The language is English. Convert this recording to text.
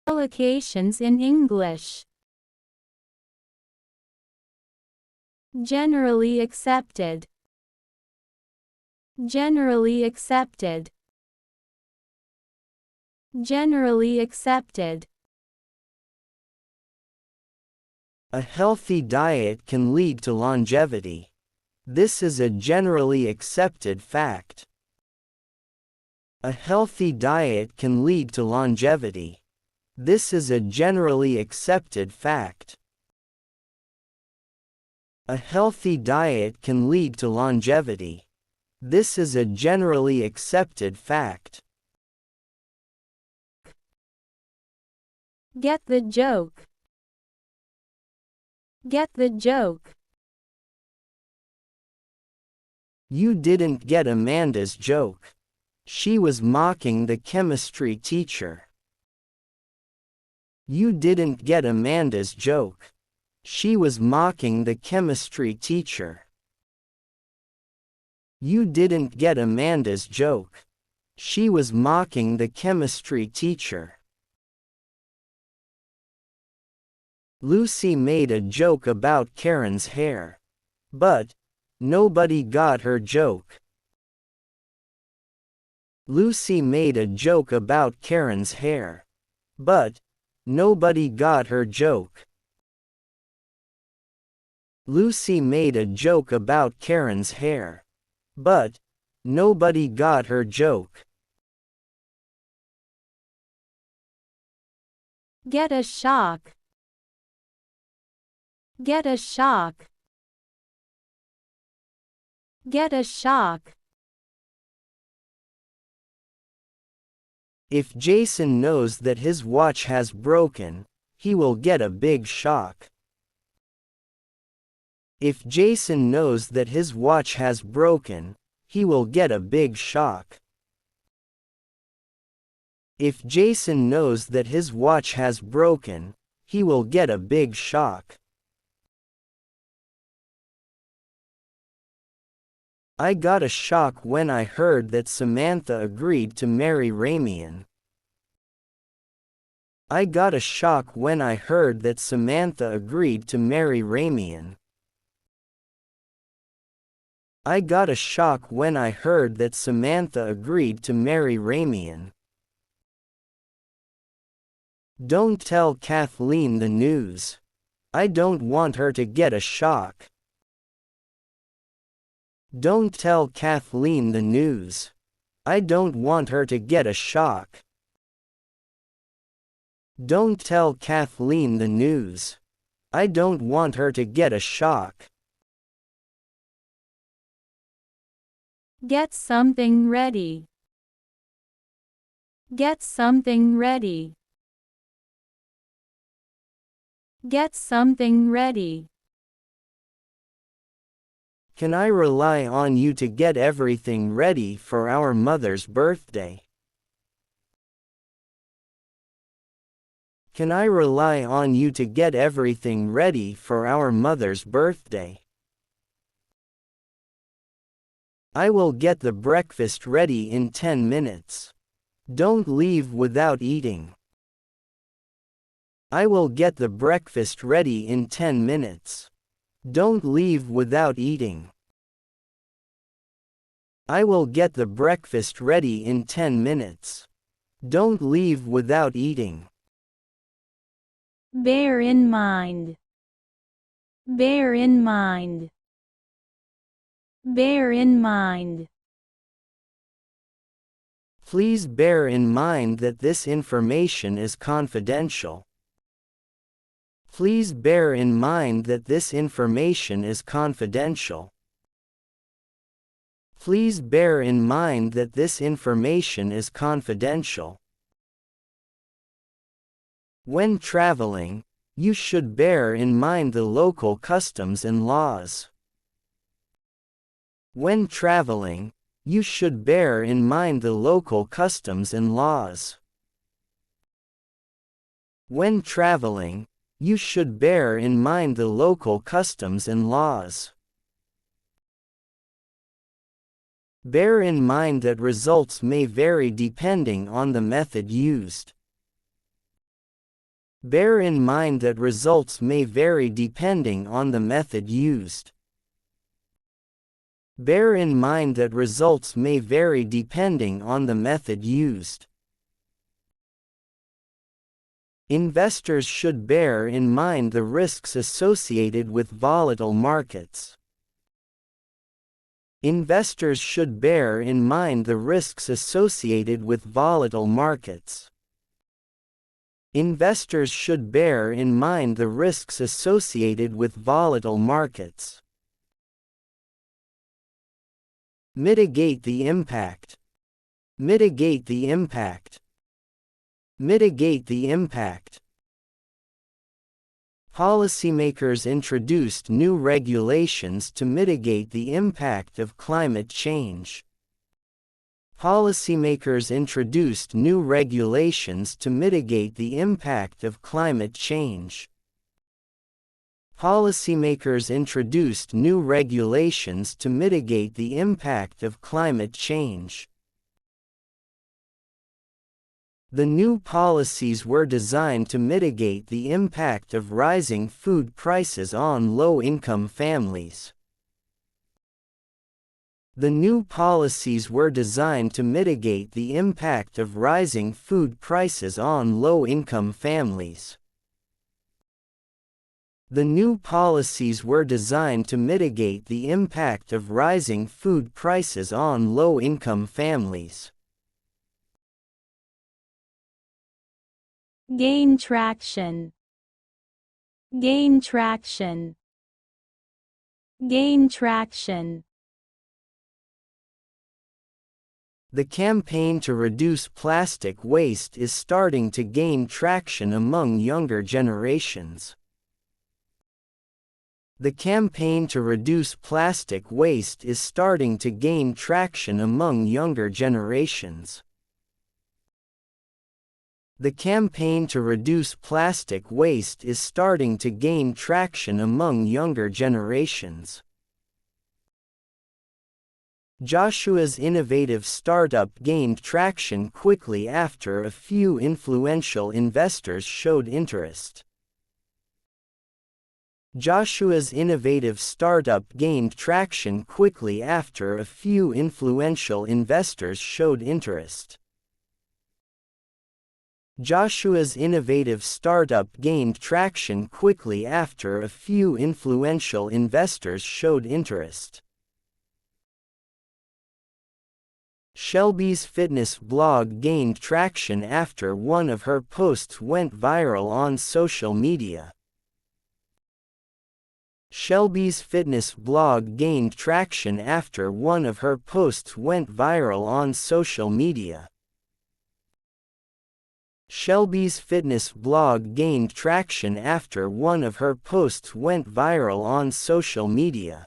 Collocations in English. Generally accepted. Generally accepted. Generally accepted. A healthy diet can lead to longevity. This is a generally accepted fact. A healthy diet can lead to longevity. This is a generally accepted fact. A healthy diet can lead to longevity. This is a generally accepted fact. Get the joke. Get the joke. You didn't get Amanda's joke. She was mocking the chemistry teacher. You didn't get Amanda's joke. She was mocking the chemistry teacher. You didn't get Amanda's joke. She was mocking the chemistry teacher. Lucy made a joke about Karen's hair. But nobody got her joke. Lucy made a joke about Karen's hair. But nobody got her joke. Lucy made a joke about Karen's hair. But nobody got her joke. Get a shock. Get a shock. Get a shock. If Jason knows that his watch has broken, he will get a big shock. If Jason knows that his watch has broken, he will get a big shock. If Jason knows that his watch has broken, he will get a big shock. I got a shock when I heard that Samantha agreed to marry Ramian. I got a shock when I heard that Samantha agreed to marry Ramian. I got a shock when I heard that Samantha agreed to marry Ramian. Don't tell Kathleen the news. I don't want her to get a shock. Don't tell Kathleen the news. I don't want her to get a shock. Don't tell Kathleen the news. I don't want her to get a shock. Get something ready. Get something ready. Get something ready. Can I rely on you to get everything ready for our mother's birthday? Can I rely on you to get everything ready for our mother's birthday? I will get the breakfast ready in 10 minutes. Don't leave without eating. I will get the breakfast ready in 10 minutes. Don't leave without eating. I will get the breakfast ready in 10 minutes. Don't leave without eating. Bear in mind. Bear in mind. Bear in mind. Please bear in mind that this information is confidential. Please bear in mind that this information is confidential. Please bear in mind that this information is confidential. When traveling, you should bear in mind the local customs and laws. When traveling, you should bear in mind the local customs and laws. When traveling, you should bear in mind the local customs and laws. Bear in mind that results may vary depending on the method used. Bear in mind that results may vary depending on the method used. Bear in mind that results may vary depending on the method used. Investors should bear in mind the risks associated with volatile markets. Investors should bear in mind the risks associated with volatile markets. Investors should bear in mind the risks associated with volatile markets. Mitigate the impact. Mitigate the impact. Mitigate the impact. Policymakers introduced new regulations to mitigate the impact of climate change. Policymakers introduced new regulations to mitigate the impact of climate change. Policymakers introduced new regulations to mitigate the impact of climate change. The new policies were designed to mitigate the impact of rising food prices on low-income families. The new policies were designed to mitigate the impact of rising food prices on low-income families. The new policies were designed to mitigate the impact of rising food prices on low-income families. Gain traction. Gain traction. Gain traction. The campaign to reduce plastic waste is starting to gain traction among younger generations. The campaign to reduce plastic waste is starting to gain traction among younger generations. The campaign to reduce plastic waste is starting to gain traction among younger generations. Joshua's innovative startup gained traction quickly after a few influential investors showed interest. Joshua's innovative startup gained traction quickly after a few influential investors showed interest. Joshua's innovative startup gained traction quickly after a few influential investors showed interest. Shelby's fitness blog gained traction after one of her posts went viral on social media. Shelby's fitness blog gained traction after one of her posts went viral on social media. Shelby's fitness blog gained traction after one of her posts went viral on social media.